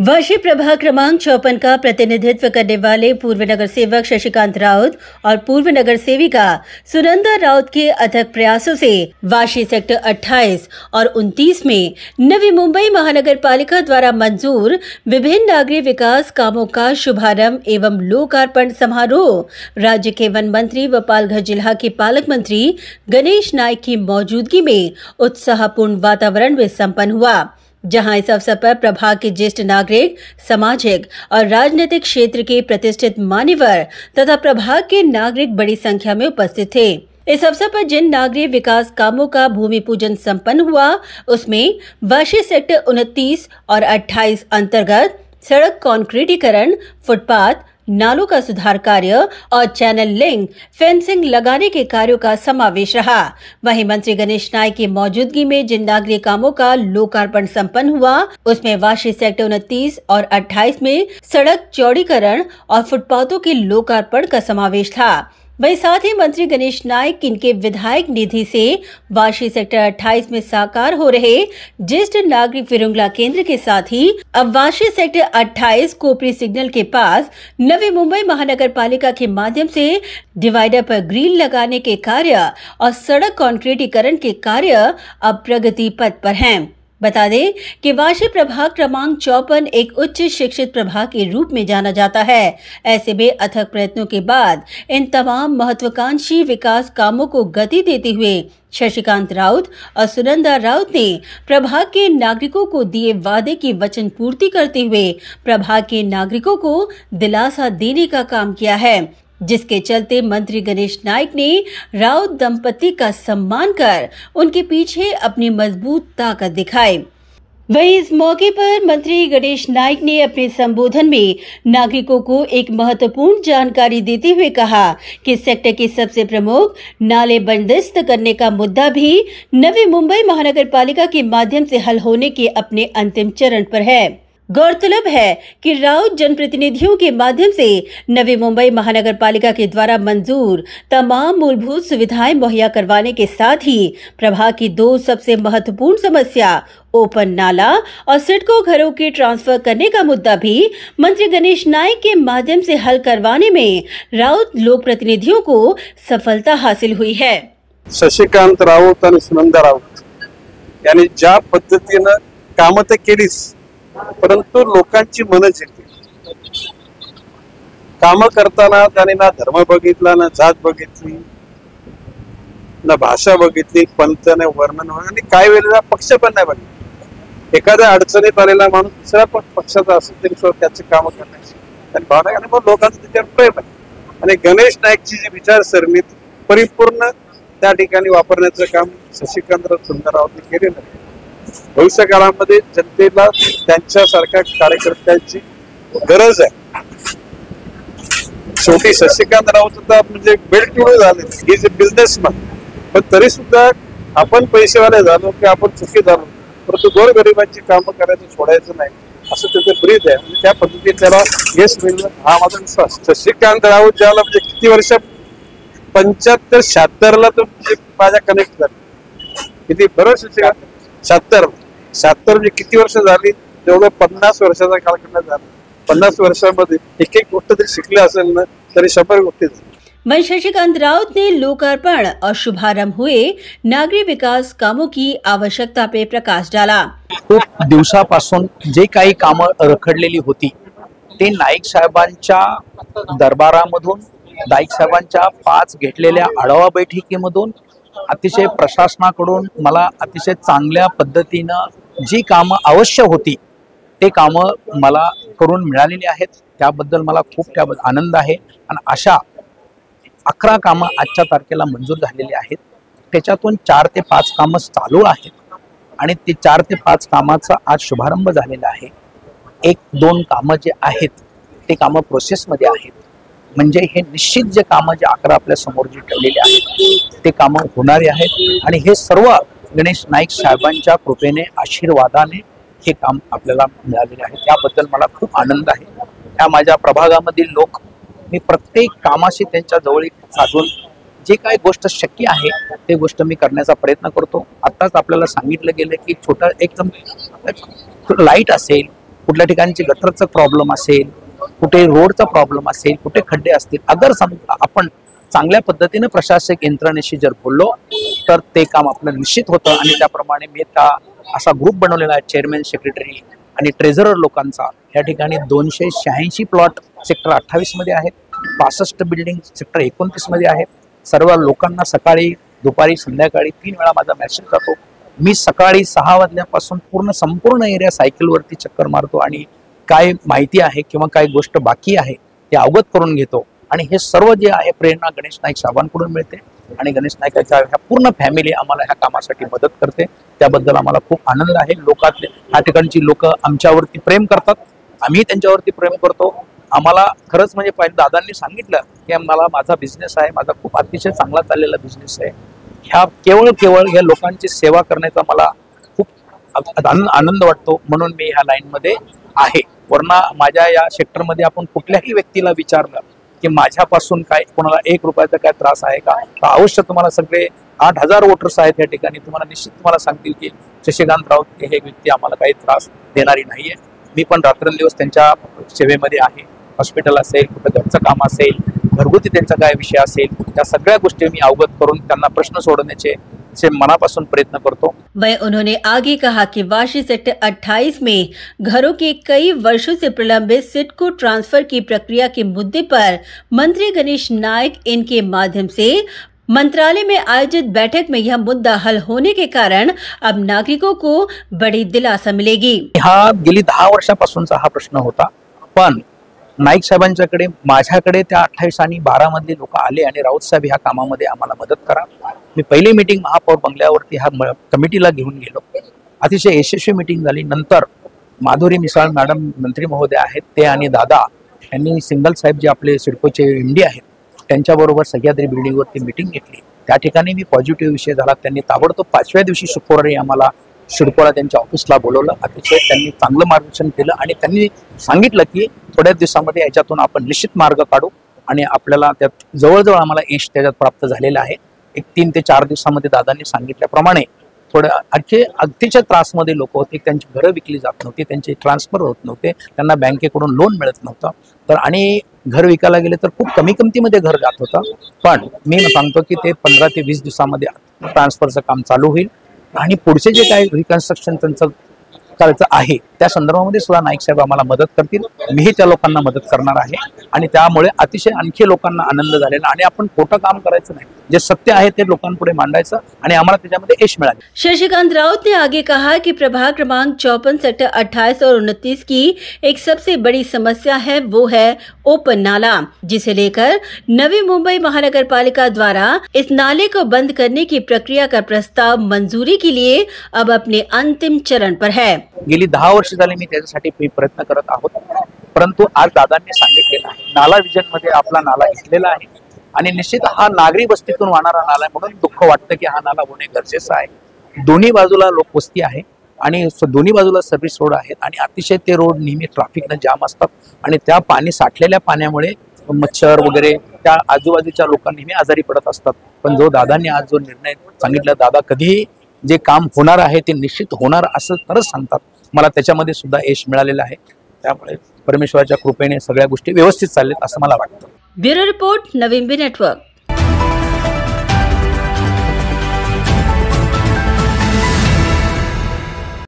वाशी प्रभाग क्रमांक 54 का प्रतिनिधित्व करने वाले पूर्व नगर सेवक शशिकांत राउत और पूर्व नगर सेविका सुनंदा राउत के अथक प्रयासों से वाशी सेक्टर 28 और 29 में नवी मुंबई महानगर पालिका द्वारा मंजूर विभिन्न नागरिक विकास कामों का शुभारंभ एवं लोकार्पण समारोह राज्य के वन मंत्री व पालघर जिला के पालक मंत्री गणेश नाइक की मौजूदगी में उत्साहपूर्ण वातावरण में संपन्न हुआ, जहां इस अवसर पर प्रभाग के ज्येष्ठ नागरिक, सामाजिक और राजनीतिक क्षेत्र के प्रतिष्ठित मान्यवर तथा प्रभाग के नागरिक बड़ी संख्या में उपस्थित थे। इस अवसर पर जिन नागरिक विकास कामों का भूमि पूजन संपन्न हुआ, उसमें वाशी सेक्टर 29 और 28 अंतर्गत सड़क कॉन्क्रीटीकरण, फुटपाथ, नालों का सुधार कार्य और चैनल लिंक फेंसिंग लगाने के कार्यों का समावेश रहा। वहीं मंत्री गणेश नाइक की मौजूदगी में जिन नागरिक कामों का लोकार्पण संपन्न हुआ, उसमें वाशी सेक्टर 29 और 28 में सड़क चौड़ीकरण और फुटपाथों के लोकार्पण का समावेश था। वहीं साथ ही मंत्री गणेश नाइक इनके विधायक निधि से वाशी सेक्टर 28 में साकार हो रहे ज्येष्ठ नागरिक विरुंगला केंद्र के साथ ही अब वाशी सेक्टर 28 कोपरी सिग्नल के पास नवी मुंबई महानगर पालिका के माध्यम से डिवाइडर पर ग्रिल लगाने के कार्य और सड़क कॉन्क्रीटीकरण के कार्य अब प्रगति पथ पर हैं। बता दें कि वाशी प्रभाग क्रमांक 54 एक उच्च शिक्षित प्रभाग के रूप में जाना जाता है। ऐसे में अथक प्रयत्नों के बाद इन तमाम महत्वाकांक्षी विकास कामों को गति देते हुए शशिकांत राउत और सुनंदा राउत ने प्रभाग के नागरिकों को दिए वादे की वचन पूर्ति करते हुए प्रभाग के नागरिकों को दिलासा देने का काम किया है, जिसके चलते मंत्री गणेश नाइक ने राउत दंपति का सम्मान कर उनके पीछे अपनी मजबूत ताकत दिखाई। वहीं इस मौके पर मंत्री गणेश नाइक ने अपने संबोधन में नागरिकों को एक महत्वपूर्ण जानकारी देते हुए कहा कि सेक्टर के सबसे प्रमुख नाले बंदिस्त करने का मुद्दा भी नवी मुंबई महानगर पालिका के माध्यम से हल होने के अपने अंतिम चरण पर है। गौरतलब है कि राउत जनप्रतिनिधियों के माध्यम से नवी मुंबई महानगर पालिका के द्वारा मंजूर तमाम मूलभूत सुविधाएं मुहैया करवाने के साथ ही प्रभाग की दो सबसे महत्वपूर्ण समस्या ओपन नाला और सिडको घरों के ट्रांसफर करने का मुद्दा भी मंत्री गणेश नाइक के माध्यम से हल करवाने में राउत लोक प्रतिनिधियों को सफलता हासिल हुई है। शशिकांत राउत आणि सुनंदा राउत यांनी ज्या पद्धतीनं कामं तर केलीच, परंतु लोकांची मन जिंकली। काम करताना त्याने ना धर्म बघितला, ना जात बघितली, ना भाषा बघितली, पंथ नाही, वर्णन आणि काही वेळेला पक्ष पण नाही बघितला। एखाद्या अडचणीत आलेला माणूस दुसऱ्या पक्षाचा असेल तरी सुद्धा त्याची कामं करण्याची आणि भावना आणि मग लोकांचं त्याच्यावर प्रेम आहे। आणि गणेश नाईकची जी विचारसरणी परिपूर्ण त्या ठिकाणी वापरण्याचं काम शशिकांत सुंदर राऊत केलेलं आहे। भविष्य काळामध्ये जनतेला त्यांच्यासारख्या कार्यकर्त्यांची गरज आहे। शेवटी शशिकांत राऊत म्हणजे वेल टू डू झाले, ही इज अ बिझनेसमॅन, पण तरी सुद्धा आपण पैसेवाले झालो की आपण सुखी झालो, परंतु गोरगरिबांची कामं करायचं सोडायचं नाही असं त्याचं ब्रीद आहे। म्हणजे त्या पद्धतीने त्याला यश मिळलं हा माझा विश्वास। शशिकांत राऊत ज्याला म्हणजे किती वर्ष 75-76 ला तो माझ्या कनेक्ट झाला, किती बरं शशिकांत 76 म्हणजे किती वर्ष झाली, जेवढं 50 वर्षाचा कालखंड झाला। 50 वर्षामध्ये एक एक गोष्ट तरी शिकले असेल ना तरी 100 गोष्टी झाली। वहीं शशिकांत राउत ने लोकार्पण और शुभारंभ हुए नागरिक विकास कामों की आवश्यकता पे प्रकाश डाला। खूप दिवसापासून जे काही कामं रखडलेली होती ते नाईक साहेबांच्या दरबारामधून, नाईक साहेबांच्या 5 घेतलेल्या आढावा बैठकीमधून, अतिशय प्रशासनाकडून मला अतिशय चांगल्या पद्धतीनं जी कामं आवश्यक होती ते कामं मला करून मिळालेली आहेत। त्याबद्दल मला खूप त्याबद्दल आनंद आहे। आणि अशा 11 कामं आजच्या तारखेला मंजूर झालेली आहेत। त्याच्यातून 4 ते 5 कामं चालू आहेत आणि ते 4 ते 5 कामाचा आज शुभारंभ झालेला आहे। 1-2 कामं जे आहेत ते कामं प्रोसेसमध्ये आहेत। म्हणजे हे निश्चित जे कामं जे 11 आपल्या समोर जे ठेवलेले आहेत ते कामं होणारे आहेत आणि हे सर्व गणेश नाईक साहेबांच्या कृपेने, आशीर्वादाने हे काम आपल्याला मिळालेले आहे। त्याबद्दल मला खूप आनंद आहे। त्या माझ्या प्रभागामधील लोक, मी प्रत्येक कामाशी त्यांच्या जवळ साधून जे काही गोष्ट शक्य आहे ते गोष्ट मी करण्याचा प्रयत्न करतो। आताच आपल्याला सांगितलं गेलं की छोटा एकदम लाईट असेल कुठल्या ठिकाणची गटरचा प्रॉब्लेम असेल, कुठे रोडचा प्रॉब्लेम असेल, कुठे खड्डे असतील, अगर आपण चांगल्या पद्धतीने प्रशासक यंत्रणेशी जर बोललो तर ते काम आपलं निश्चित होतं. आणि त्याप्रमाणे मी असा ग्रुप बनवलेला आहे, चेअरमॅन, सेक्रेटरी आणि ट्रेझरर लोकांचा. या ठिकाणी 286 प्लॉट सेक्टर 28 मध्ये आहेत, 65 बिल्डिंग सेक्टर 29 मध्ये आहेत. सर्व लोकांना सकाळी, दुपारी, संध्याकाळी 3 वेळा माझा मेसेज जातो. मी सकाळी 6 वाजल्यापासून संपूर्ण एरिया सायकलवरती चक्कर मारतो आणि काय माहिती आहे किंवा काय गोष्ट बाकी आहे ते अवगत करून घेतो. आणि हे सर्व जे आहे प्रेरणा गणेश नाईक साहेबांकडून मिळते आणि गणेश नाईकाच्या ह्या पूर्ण फॅमिली आम्हाला ह्या कामासाठी मदत करते. त्याबद्दल आम्हाला खूप आनंद आहे. लोकातले ह्या ठिकाणची लोक आमच्यावरती प्रेम करतात, आम्ही त्यांच्यावरती प्रेम करतो. आम्हाला खरंच म्हणजे पहिले दादांनी सांगितलं की मला माझा बिझनेस आहे, माझा खूप अतिशय चांगला चाललेला बिझनेस आहे. ह्या केवळ ह्या लोकांची सेवा करण्याचा मला खूप आनंद वाटतो, म्हणून मी ह्या लाईनमध्ये आहे. वरना माझ्या या सेक्टरमध्ये आपण कुठल्याही व्यक्तीला विचारलं की माझ्यापासून काय कोणाला 1 रुपयाचा काय त्रास आहे का, तर अवश्य तुम्हाला सगळे 8000 वोटर्स आहेत या ठिकाणी, तुम्हाला निश्चित तुम्हाला सांगतील की शशिकांत राऊत हे व्यक्ती आम्हाला काही त्रास देणारी नाहीये. मी पण रात्रंदिवस त्यांच्या सेवेमध्ये आहे. हॉस्पिटल असेल, कुठं घरचं काम असेल, घरगुती त्यांचा काय विषय असेल, त्या सगळ्या गोष्टी मी अवगत करून त्यांना प्रश्न सोडवण्याचे मनापासून प्रयत्न करतो. वहीं उन्होंने आगे कहा कि वाशी सेक्टर 28 में घरों के कई वर्षों से प्रलंबित सिडको ट्रांसफर की प्रक्रिया के मुद्दे पर मंत्री गणेश नाईक इनके माध्यम से मंत्रालय में आयोजित बैठक में यह मुद्दा हल होने के कारण अब नागरिकों को बड़ी दिलासा मिलेगी. हा गेली 10 वर्षापासूनचा हा प्रश्न होता, पण नाईक साहेबांच्याकडे, माझ्याकडे त्या 28 आणि 12 मधले लोक आले आणि राऊत साहेब ह्या कामामध्ये आम्हाला मदत करा. मी पहिली मीटिंग महापौर बंगल्यावरती ह्या कमिटीला घेऊन गेलो. अतिशय यशस्वी मीटिंग झाली. नंतर माधुरी मिसाळ मॅडम मंत्री महोदय आहेत ते आणि दादा यांनी सिंगल साहेब जे आपले सिडकोचे MD आहेत त्यांच्याबरोबर सह्याद्री बिल्डिंगवरती मीटिंग घेतली. त्या ठिकाणी मी पॉझिटिव्ह विषय झाला. त्यांनी ताबडतोब 5व्या दिवशी शुक्रवारी आम्हाला सिडकोला त्यांच्या ऑफिसला बोलवलं. अतिशय त्यांनी चांगलं मार्गदर्शन केलं आणि त्यांनी सांगितलं की थोड्याच दिवसामध्ये याच्यातून आपण निश्चित मार्ग काढू आणि आपल्याला त्यात जवळजवळ आम्हाला यश त्याच्यात प्राप्त झालेलं आहे. एक 3 ते 4 दिवसामध्ये दादांनी सांगितल्याप्रमाणे थोडं अतिशय त्रासमध्ये लोक होते, त्यांची घरं विकली जात नव्हती, त्यांचे ट्रान्सफर होत नव्हते, त्यांना बँकेकडून लोन मिळत नव्हतं. तर आणि घर विकायला गेले तर खूप कमी किमतीमध्ये घर जात होतं. पण मी सांगतो की ते 15 ते 20 दिवसामध्ये ट्रान्सफरचं काम चालू होईल आणि पुढचे जे काही रिकन्स्ट्रक्शन त्यांचं करायचं आहे त्या संदर्भामध्ये सुद्धा नाईक साहेब आम्हाला मदत करतील. मीही त्या लोकांना मदत करणार आहे आणि त्यामुळे अतिशय आणखी लोकांना आनंद झालेला. आणि आपण खोटं काम करायचं नाही, जे सत्य आहे ते लोकांपुढे मांडायचं आणि आम्हाला त्याच्यामध्ये यश मिळाले. शशिकांत राउत ने आगे कहा कि प्रभाग क्रमांक 54 सेक्टर 28 और 29 की एक सबसे बड़ी समस्या है, वो है ओपन नाला, जिसे लेकर नवी मुंबई महानगर पालिका द्वारा इस नाले को बंद करने की प्रक्रिया का प्रस्ताव मंजूरी के लिए अब अपने अंतिम चरण पर है. गेली 10 वर्ष झाली मी त्याच्यासाठी प्रयत्न करत आहोत, परंतु आज दादांनी सांगितलेलं आहे नाला विजन मध्ये आपला नाला घेतलेला आहे आणि निश्चित हा नागरी वस्तीतून वाहणारा नाला आहे, म्हणून दुःख वाटतं की हा नाला होणे गरजेचं आहे. दोन्ही बाजूला लोकवस्ती आहे आणि दोन्ही बाजूला सर्व्हिस रोड आहेत आणि अतिशय ते रोड नेहमी ट्रॅफिकनं जाम असतात आणि त्या पाणी साठलेल्या पाण्यामुळे मच्छर वगैरे त्या आजूबाजूच्या लोकांना नेहमी आजारी पडत असतात. पण जो दादांनी आज जो निर्णय सांगितला, दादा कधीही जे काम होणार आहे ते निश्चित होणार असं खरंच सांगतात. मला त्याच्यामध्ये सुद्धा यश मिळालेलं आहे. त्यामुळे परमेश्वराच्या कृपेने सगळ्या गोष्टी व्यवस्थित चाललेत असं मला वाटतं. ब्युरो रिपोर्ट, नवीन बी नेटवर्क.